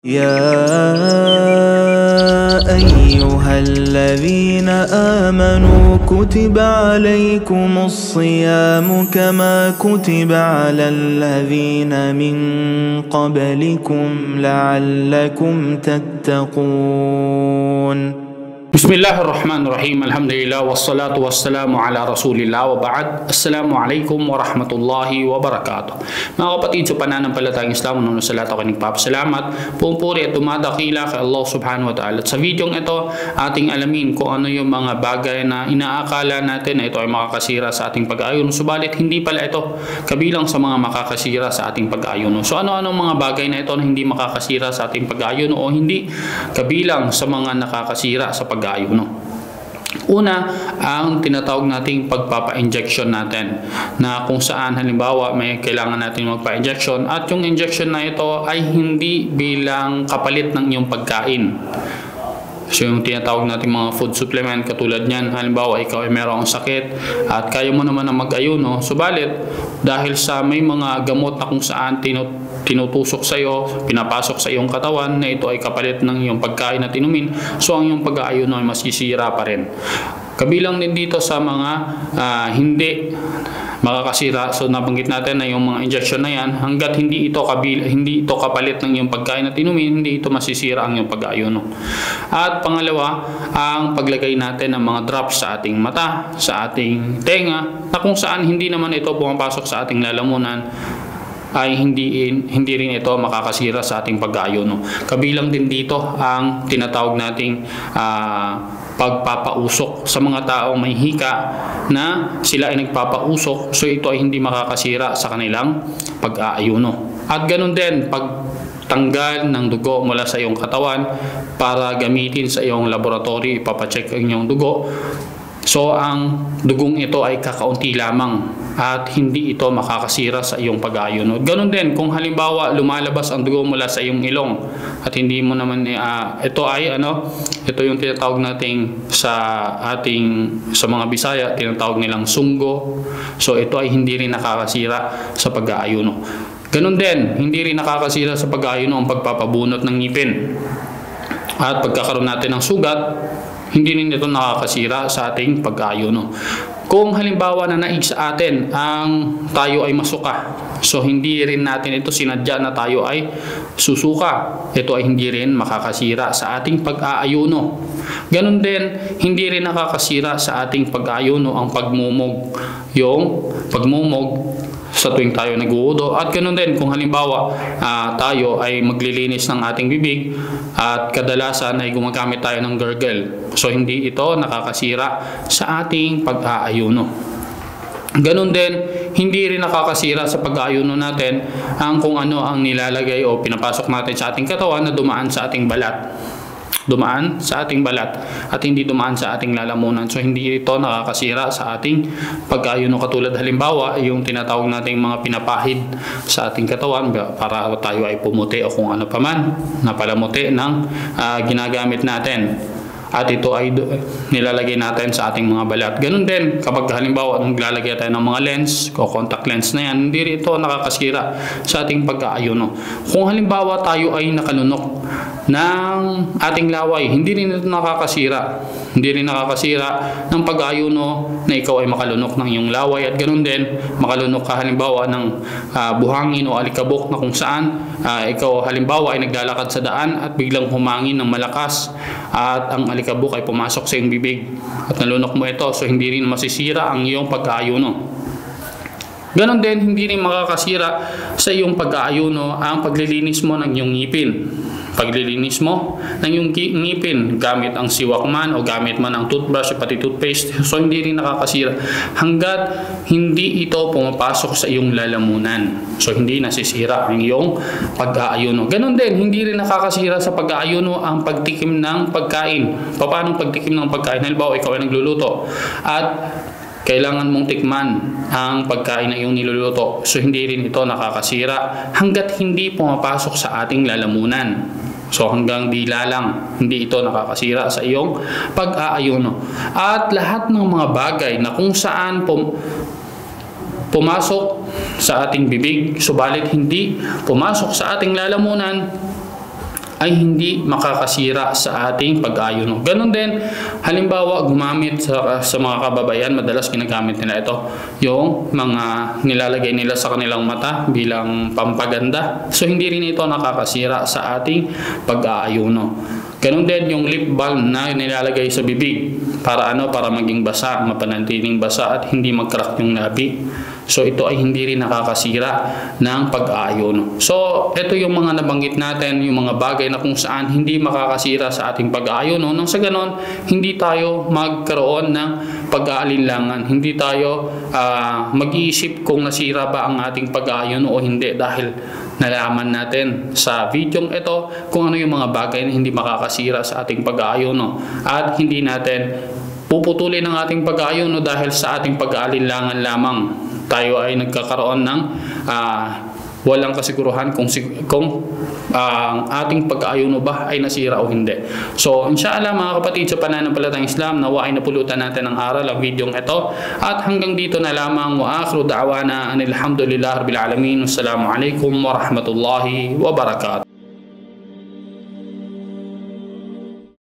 يا أيها الذين آمنوا كتب عليكم الصيام كما كتب على الذين من قبلكم لعلكم تتقون. Bismillahirrahmanirrahim. Alhamdulillah wassalatu wassalamu ala Rasulillah wa ba'd. Assalamualaikum warahmatullahi wabarakatuh. Mga kapatid, sa pananampalatayang Islam, nung sa lahat ako nagpapasalamat, pumpuri at tumadakila kay Allah subhanahu wa ta'ala. At sa videong ito, ating alamin kung ano yung mga bagay na inaakala natin na ito ay makakasira sa ating pag-aayon. Subalit hindi pala ito kabilang sa mga makakasira sa ating pag-aayon. So ano-anong mga bagay na ito na hindi makakasira sa ating pag-aayon o hindi kabilang sa mga nakakasira sa pag-aayon? Una, ang tinatawag nating pagpapa-injection natin, na kung saan halimbawa may kailangan natin magpa-injection at yung injection na ito ay hindi bilang kapalit ng iyong pagkain. So yung tinatawag natin mga food supplement, katulad niyan, halimbawa ikaw ay mayroong sakit at kaya mo naman na mag-ayuno, subalit dahil sa may mga gamot na kung saan tinutusok sa iyo, pinapasok sa iyong katawan na ito ay kapalit ng iyong pagkain at inumin, so ang iyong pag-aayuno ay masisira pa rin. Kabilang din dito sa mga hindi makakasira, so nabanggit natin na yung mga injection na yan, hanggat hindi ito kapalit ng iyong pagkain at inumin, hindi ito masisira ang iyong pag-aayuno. At pangalawa, ang paglagay natin ng mga drops sa ating mata, sa ating tenga, na kung saan hindi naman ito pumapasok sa ating lalamunan, ay hindi rin ito makakasira sa ating pag-aayuno. Kabilang din dito ang tinatawag nating pagpapausok sa mga taong may hika na sila ay nagpapausok, so ito ay hindi makakasira sa kanilang pag-aayuno. At ganun din pagtanggal ng dugo mula sa iyong katawan para gamitin sa iyong laboratory, ipapacheck ang iyong dugo. So ang dugong ito ay kakaunti lamang at hindi ito makakasira sa iyong pag-aayuno. Ganun din kung halimbawa lumalabas ang dugo mula sa iyong ilong at hindi mo naman ito yung tinatawag nating sa mga Bisaya, tinatawag nilang sunggo. So ito ay hindi rin nakakasira sa pag-aayuno. Ganun din, hindi rin nakakasira sa pag-aayuno ang pagpapabunot ng ngipin. At pagkakaroon natin ng sugat, hindi rin ito nakakasira sa ating pag-aayuno. Kung halimbawa na naig sa atin ang tayo ay masuka, so hindi rin natin ito sinadya na tayo ay susuka, ito ay hindi rin makakasira sa ating pag-aayuno. Ganun din, hindi rin nakakasira sa ating pag-aayuno ang pagmumog, yung pagmumog sa tuwing tayo nag-uudo. At ganoon din kung halimbawa tayo ay maglilinis ng ating bibig at kadalasan ay gumagamit tayo ng gargle, so hindi ito nakakasira sa ating pag-aayuno. Ganun din, hindi rin nakakasira sa pag-aayuno natin ang kung ano ang nilalagay o pinapasok natin sa ating katawan na dumaan sa ating balat at hindi dumaan sa ating lalamunan. So hindi ito nakakasira sa ating pag-aayuno, katulad halimbawa yung tinatawag nating mga pinapahid sa ating katawan para tayo ay pumuti o kung ano paman na palamuti ng ginagamit natin. At ito ay nilalagay natin sa ating mga balat. Ganun din kapag halimbawa naglalagay tayo ng mga lens o contact lens na yan, hindi rin ito nakakasira sa ating pag-aayuno. Kung halimbawa tayo ay nakalunok ng ating laway, hindi rin ito nakakasira. Hindi rin nakakasira ng pag-aayuno na ikaw ay makalunok ng iyong laway. At ganun din, makalunok ka halimbawa ng buhangin o alikabok na kung saan ikaw halimbawa ay naglalakad sa daan at biglang humangin ng malakas at ang alikabok ay pumasok sa iyong bibig at nalunok mo ito, so hindi rin masisira ang iyong pag-aayuno. Ganon din, hindi rin makakasira sa iyong pag-aayuno ang paglilinis mo ng iyong ngipin. Paglilinis mo ng iyong ngipin gamit ang siwak man o gamit man ang toothbrush o pati toothpaste, so hindi rin nakakasira hanggat hindi ito pumapasok sa iyong lalamunan. So hindi nasisira ang iyong pag-aayuno. Ganon din, hindi rin nakakasira sa pag-aayuno ang pagtikim ng pagkain. Paano pagtikim ng pagkain? Halimbawa ikaw ay nagluluto at kailangan mong tikman ang pagkain na iyong niluluto, so hindi rin ito nakakasira hanggat hindi pumapasok sa ating lalamunan. So hanggang dila lang, hindi ito nakakasira sa iyong pag-aayuno. At lahat ng mga bagay na kung saan pumasok sa ating bibig, subalit hindi pumasok sa ating lalamunan, ay hindi makakasira sa ating pag-ayuno. Ganon din, halimbawa gumamit sa mga kababayan, madalas ginagamit nila ito, yung mga nilalagay nila sa kanilang mata bilang pampaganda. So hindi rin ito nakakasira sa ating pag-aayuno. Ganon din yung lip balm na nilalagay sa bibig para para maging basa, mapanatiling basa at hindi mag-crack yung labi. So ito ay hindi rin nakakasira ng pag-aayuno. So ito yung mga nabanggit natin, yung mga bagay na kung saan hindi makakasira sa ating pag-aayuno. Nang sa ganon, hindi tayo magkaroon ng pag-aalinlangan. Hindi tayo mag-iisip kung nasira ba ang ating pag-aayuno o hindi, dahil nalaman natin sa video ito kung ano yung mga bagay na hindi makakasira sa ating pag-aayuno, at hindi natin puputulin ang ating pag-aayuno dahil sa ating pag-aalinlangan lamang. Tayo ay nagkakaroon ng walang kasiguruhan kung ang ating pag-aayuno ba ay nasira o hindi. So inshallah mga kapatid sa pananampalatayang Islam, nawa ay napulutan natin ang aral ang video ito, at hanggang dito na lamang. Wa akhiru da'wana anil hamdulillahi rabbil alamin. Wassalamu alaikum warahmatullahi wabarakatuh.